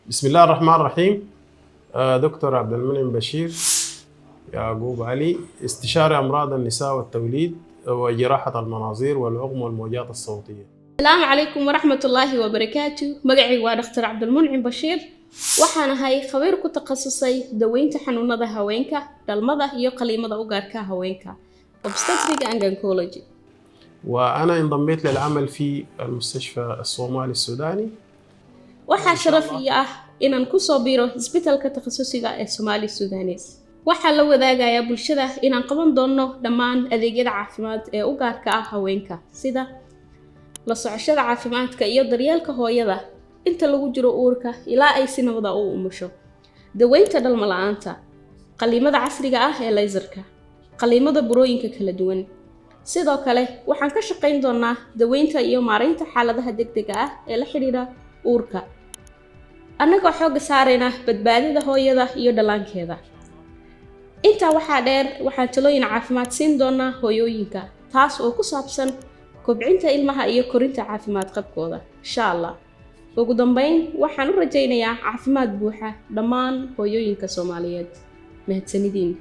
بسم الله الرحمن الرحيم. دكتور عبد المنعم بشير يعقوب علي، استشاري أمراض النساء والتوليد وجراحة المناظير والعقم والموجات الصوتية. السلام عليكم ورحمة الله وبركاته. مقعي ودكتور عبد المنعم بشير، waxaana hay khabiir ku takhasusay daweynta xanuunada haweenka, dhalmada iyo qaliimada u gaarka haweenka, obstetric and gynecology. وأنا انضميت للعمل في المستشفى الصومالي السوداني. waxaa sharaf ii ah inaan ku soo biiro isbitaalka takhasusiga ee Somali Sudanese. waxaa la wadaagayaa bulshada inaan qaban doono dhammaan adeegyada caafimaad ee u gaarka ah haweenka, sida la socoshada caafimaadka iyo daryeelka hooyada inta lagu jiro uurka ilaa ay si nabad ah u umusho, daweynta dhalmo la'aanta, qaliimada casriga ah ee laserka, qaliimada burooyinka kala duwan. sidoo kale waxaan ka shaqayn doonaa daweynta iyo maareynta xaaladaha degdega ah ee la xiriira uurka, annagoo xooga saarayna badbaadada hooyada iyo dhallaankeeda. intaa waxaa dheer, waxaan talooyin caafimaad siin doonaa hooyooyinka, taas oo ku saabsan kobcinta ilmaha iyo korinta caafimaad qabkooda, insha Allah. ugu dambeyn, waxaan u rajaynayaa caafimaad buuxa dhammaan hooyooyinka Soomaaliyeed. mahadsanidin.